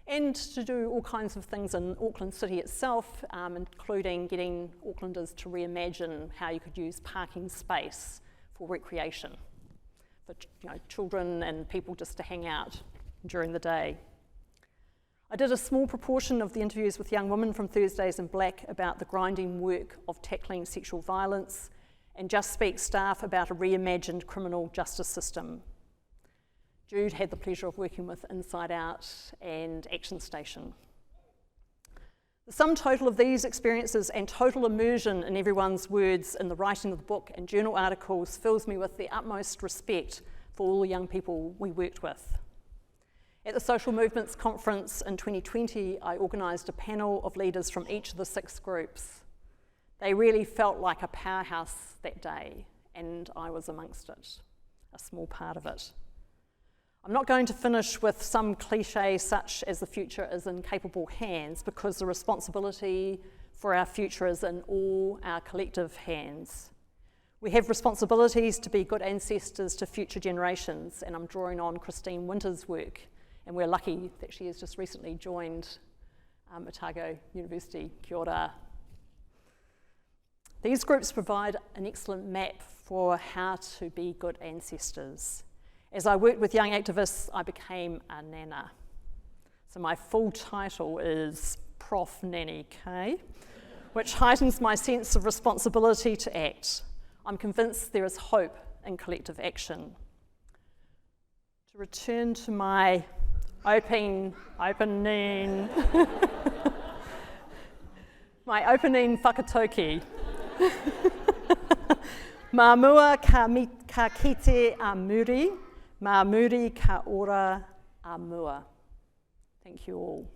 and to do all kinds of things in Auckland City itself, including getting Aucklanders to reimagine how you could use parking space for recreation, for children and people just to hang out during the day. I did a small proportion of the interviews with young women from Thursdays in Black about the grinding work of tackling sexual violence, and Just Speak staff about a reimagined criminal justice system. Jude had the pleasure of working with Inside Out and Action Station. The sum total of these experiences and total immersion in everyone's words in the writing of the book and journal articles fills me with the utmost respect for all the young people we worked with. At the Social Movements Conference in 2020, I organised a panel of leaders from each of the 6 groups. They really felt like a powerhouse that day, and I was amongst it, a small part of it. I'm not going to finish with some cliche such as the future is in capable hands, because the responsibility for our future is in all our collective hands. We have responsibilities to be good ancestors to future generations, and I'm drawing on Christine Winter's work, and we're lucky that she has just recently joined Otago University. Kia ora. These groups provide an excellent map for how to be good ancestors. As I worked with young activists, I became a nana. So my full title is Prof Nanny K, which heightens my sense of responsibility to act. I'm convinced there is hope in collective action. To return to my opening my opening whakatauki. Mā mua ka kite a muri, mā muri ka ora a mua. Thank you all.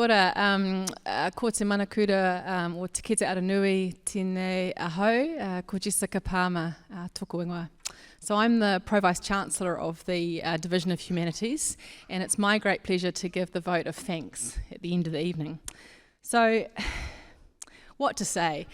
ora, ko te manakura o Te Kete Aranui tēnei ahau, ko Jessica Palmer, tōku ingoa. So I'm the Pro-Vice-Chancellor of the Division of Humanities, and it's my great pleasure to give the vote of thanks at the end of the evening. So, what to say?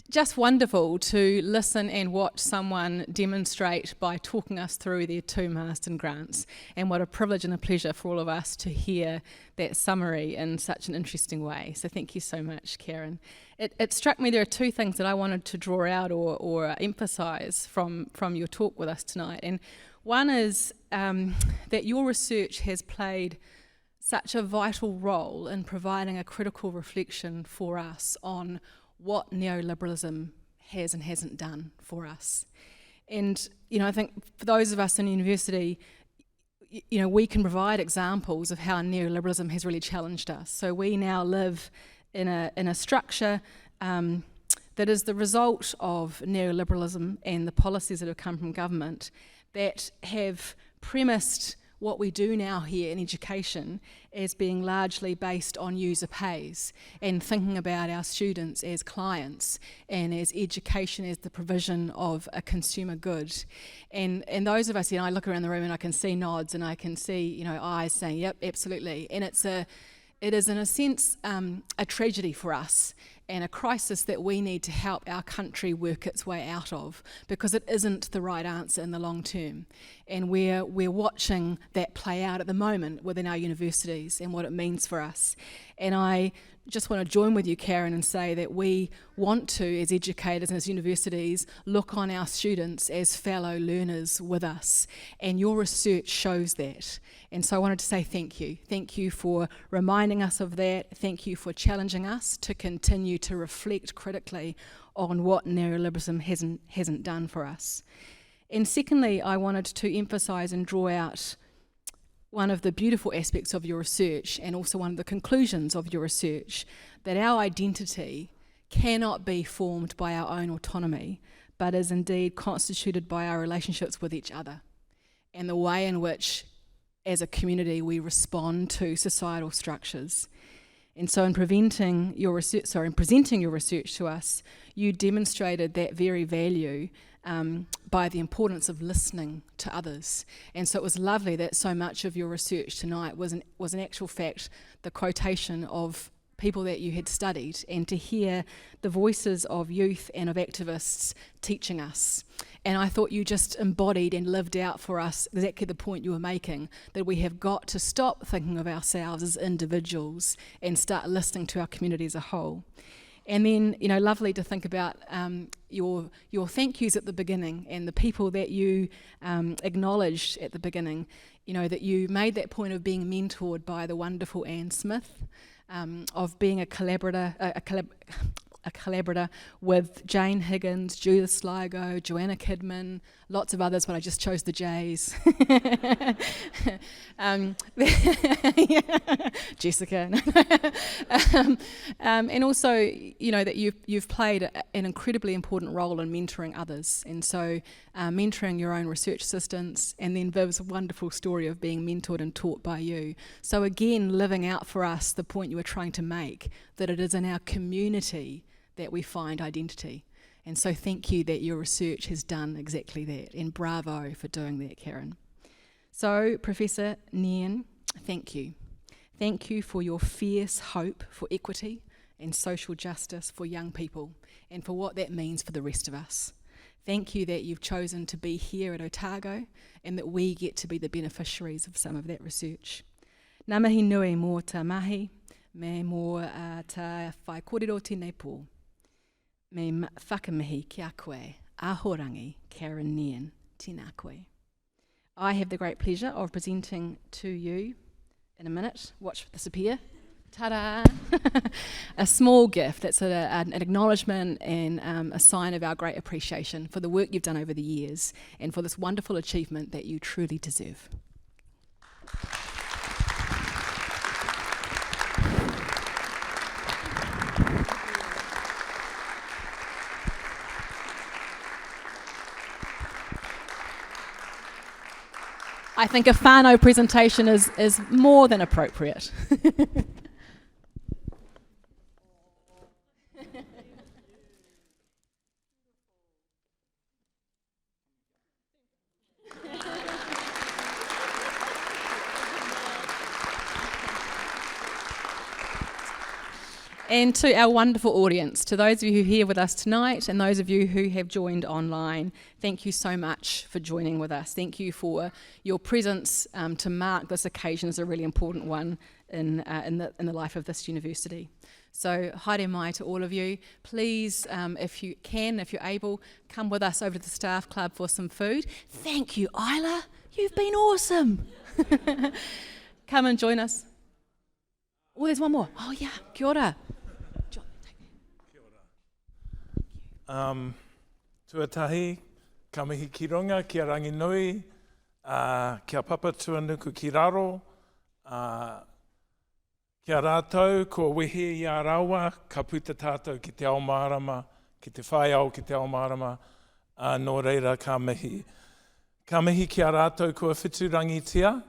Just wonderful to listen and watch someone demonstrate by talking us through their 2 Marsden grants, and what a privilege and a pleasure for all of us to hear that summary in such an interesting way. So thank you so much, Karen. It struck me there are 2 things that I wanted to draw out or emphasise from your talk with us tonight, and one is that your research has played such a vital role in providing a critical reflection for us on what neoliberalism has and hasn't done for us. And, I think for those of us in university, we can provide examples of how neoliberalism has really challenged us. So we now live in a structure that is the result of neoliberalism and the policies that have come from government that have premised what we do now here in education as being largely based on user pays and thinking about our students as clients and as education as the provision of a consumer good. And those of us, I look around the room and I can see nods and I can see, eyes saying, yep, absolutely. And it is in a sense a tragedy for us and a crisis that we need to help our country work its way out of, because it isn't the right answer in the long term. And we're watching that play out at the moment within our universities and what it means for us. And I just want to join with you, Karen, and say that we want to, as educators and as universities, look on our students as fellow learners with us. And your research shows that. And so I wanted to say thank you. Thank you for reminding us of that. Thank you for challenging us to continue to reflect critically on what neoliberalism hasn't done for us. And secondly, I wanted to emphasise and draw out one of the beautiful aspects of your research, and also one of the conclusions of your research, that our identity cannot be formed by our own autonomy, but is indeed constituted by our relationships with each other and the way in which, as a community, we respond to societal structures. And so in presenting your research to us, you demonstrated that very value by the importance of listening to others. And so it was lovely that so much of your research tonight was in actual fact the quotation of people that you had studied, and to hear the voices of youth and of activists teaching us. And I thought you just embodied and lived out for us exactly the point you were making, that we have got to stop thinking of ourselves as individuals and start listening to our community as a whole. And then, lovely to think about your thank yous at the beginning and the people that you acknowledged at the beginning, that you made that point of being mentored by the wonderful Anne Smith, of being a collaborator with Jane Higgins, Judith Sligo, Joanna Kidman, lots of others, but I just chose the J's. Jessica. And also, that you've played an incredibly important role in mentoring others. And so mentoring your own research assistants, and then Viv's wonderful story of being mentored and taught by you. So again, living out for us the point you were trying to make, that it is in our community that we find identity. And so thank you that your research has done exactly that, and bravo for doing that, Karen. So Professor Nairn, thank you. Thank you for your fierce hope for equity and social justice for young people, and for what that means for the rest of us. Thank you that you've chosen to be here at Otago, and that we get to be the beneficiaries of some of that research. Ngā mihi nui mō tā mahi, me mō tā whai kōrero tēnei pō. Me whakamihi ki a koe, ahorangi, Karen Nairn, tēnā koe. I have the great pleasure of presenting to you, in a minute, watch this appear, ta-da, a small gift that's an acknowledgement and a sign of our great appreciation for the work you've done over the years, and for this wonderful achievement that you truly deserve. I think a whānau presentation is more than appropriate. And to our wonderful audience, to those of you who are here with us tonight and those of you who have joined online, thank you so much for joining with us. Thank you for your presence to mark this occasion as a really important one in the life of this university. So haere mai to all of you. Please, if you can, if you're able, come with us over to the staff club for some food. Thank you, Isla. You've been awesome. Come and join us. Oh, there's one more. Oh, yeah. Kia ora. John, take me. Kia ora. Tuatahi, ka mihi ki runga, kia rangi nui, kia papa tuanuku ki raro, kia rātou, ko wehe i a rawa, ka puta tātou ki te ao marama, ki te whai au ki te ao marama, nō reira ka mihi. Ka mihi ki a rātou kua whiturangitia,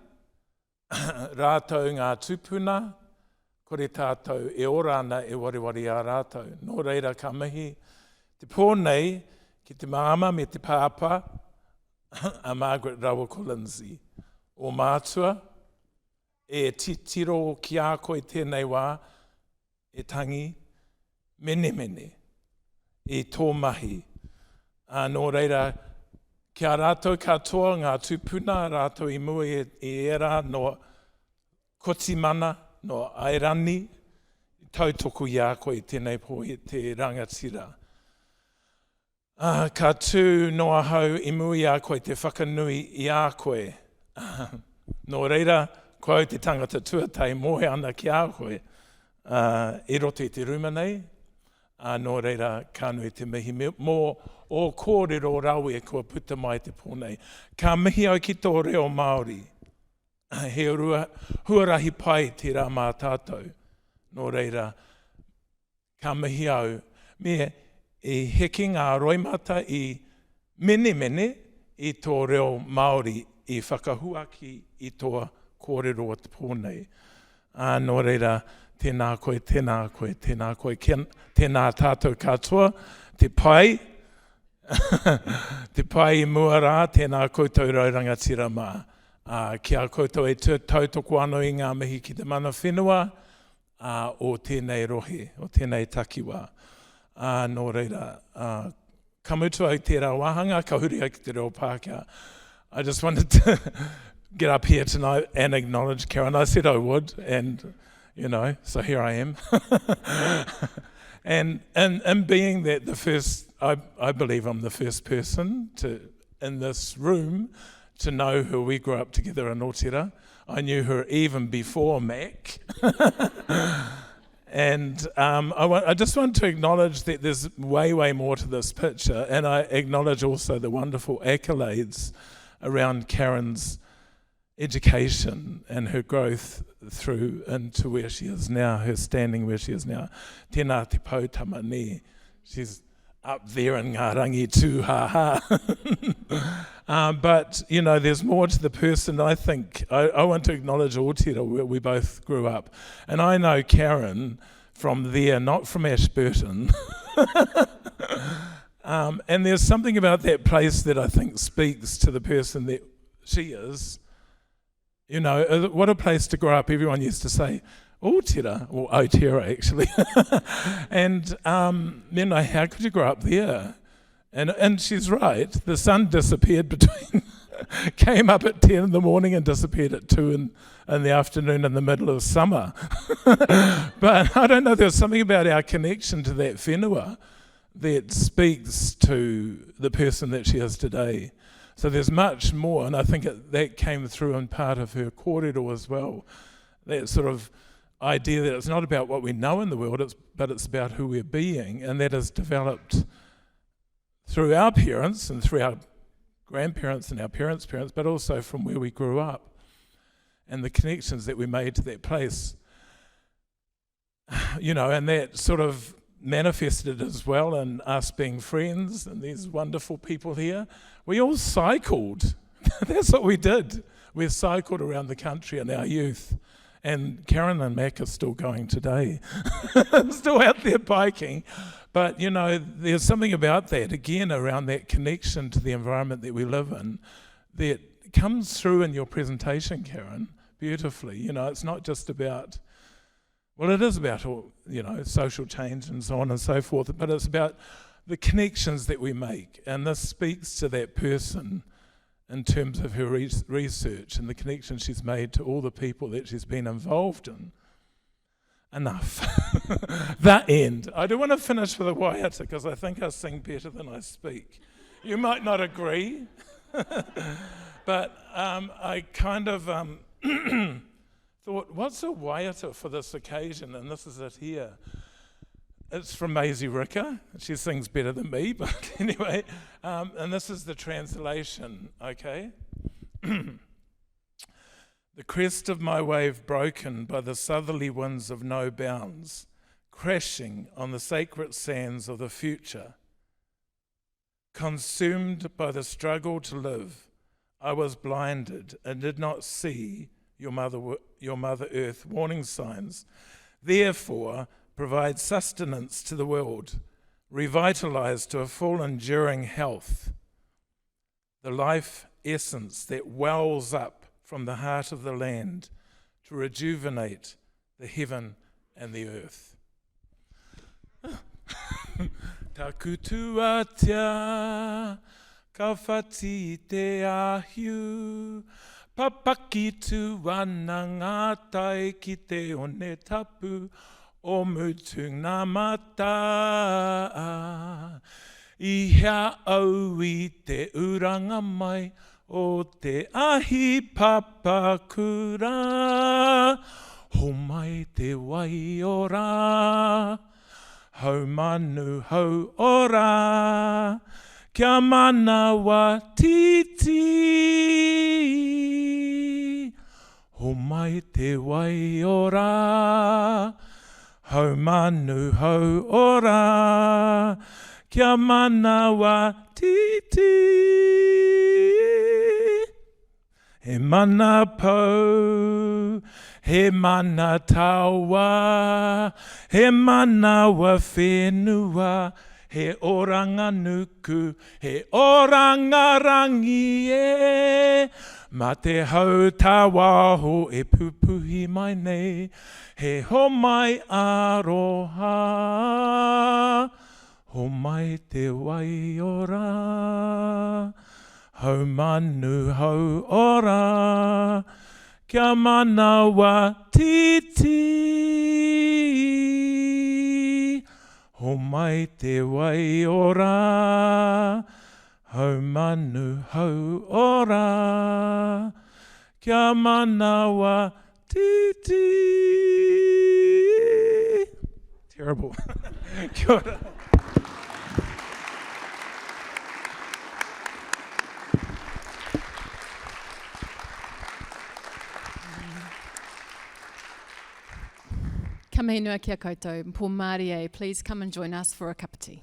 rātou ngā tupuna, kore tātou e orana e wariwari a rātou. Nō reira ka mihi, te pōnei ki te māma me te pāpa, a Margaret Rawa Collinsi. O mātua, e titiro ki a koe tēnei wā, e tangi, mene mene, e tō mahi. Nō reira, kia rātou katoa ngā tupuna, rātou i mua e era no kotimana, no airani, tautoko i a koe tēnei pō e te rangatira. Ka tū noa hau i mui a koe te whakanui i a koe. Nō reira, koe te tangata tuatai mohe ana ki a koe. E roto i te ruma nei, nō reira, ka nui te mihi mō o kōrero rawe kua puta mai te pōnei. Ka mihi au ki tō reo Māori. He huarahi pai te rā mā tātou. Nō reira, ka mihi au. Me e heki ngā roimata i mene mene i tō reo Māori i whakahuaki i tō kōrero o te pōnei. Nō reira, tēnā koe, tēnā koe, tēnā koe, tēnā tātou katoa, te pai, te pai i mua rā, tēnā koutou raurangatira mā. Kia koutou e tautoko anō i ngā mihi ki te mana whenua, o tēnei rohe, o tēnei takiwā. Nō reira, kamutu au tērā wāhanga, ka huri au ki te reo Pākehā. I just wanted to get up here tonight and acknowledge Karen. I said I would, and you know, so here I am. and being that the first, I believe I'm the first person in this room to know her. We grew up together in Otira. I knew her even before Mac. And I just want to acknowledge that there's way, way more to this picture, and I acknowledge also the wonderful accolades around Karen's education and her growth through into where she is now, her standing where she is now. Tēnā te pautama ni. She's up there in ngā rangi tūhaha. But, you know, there's more to the person. I think, I want to acknowledge Otira, where we both grew up. And I know Karen from there, not from Ashburton. And there's something about that place that I think speaks to the person that she is. You know, what a place to grow up. Everyone used to say, Otira, or Otira actually. And, you know, how could you grow up there? And she's right. The sun disappeared between, came up at 10 in the morning and disappeared at 2 in the afternoon in the middle of summer. But I don't know, there's something about our connection to that whenua that speaks to the person that she is today. So there's much more, and I think that came through in part of her kōrero as well. That sort of idea that it's not about what we know in the world, but it's about who we're being, and that has developed through our parents and through our grandparents and our parents' parents, but also from where we grew up and the connections that we made to that place. You know, and that sort of manifested as well in us being friends and these wonderful people here. We all cycled. That's what we did. We cycled around the country in our youth. And Karen and Mac are still going today. Still out there biking. But, you know, there's something about that, again, around that connection to the environment that we live in that comes through in your presentation, Karen, beautifully. You know, it's not just about Well, it is about all, social change and so on and so forth, but it's about the connections that we make, and this speaks to that person in terms of her research and the connection she's made to all the people that she's been involved in. Enough. The end. I do want to finish with a waiata because I think I sing better than I speak. You might not agree, but I kind of thought, what's a waiata for this occasion? And this is it here. It's from Maisie Ricker. She sings better than me, but anyway. And this is the translation, okay? The crest of my wave broken by the southerly winds of no bounds, crashing on the sacred sands of the future. Consumed by the struggle to live, I was blinded and did not see your Mother Earth warning signs. Therefore, provide sustenance to the world, revitalize to a full enduring health, the life essence that wells up from the heart of the land to rejuvenate the heaven and the earth. Takutua tia, ka whati te ahiu, papaki tu ana ngā tai ki te one tapu, o mutung nā mata. I hea au I te uranga mai, o te ahi papakura, ho mai te wai ora, hau manu hau ora, kia mana wa titi, ho mai te wai ora, hau manu hau ora, kia mana wa titi. He mana pou, he mana taua, he mana wa whenua, he oranga nuku, he oranga rangi e. Ma te hau tawaho e pupuhi mai nei, he ho mai aroha, ho mai te wai ora. Hau manu hau ora, kia mana wa titi. Ho mai te wai ora, hau manu hau ora, kia mana wa titi. Terrible. Kia ora. Ka mihi nui kia koutou. Mpo Māori e, please come and join us for a cup of tea.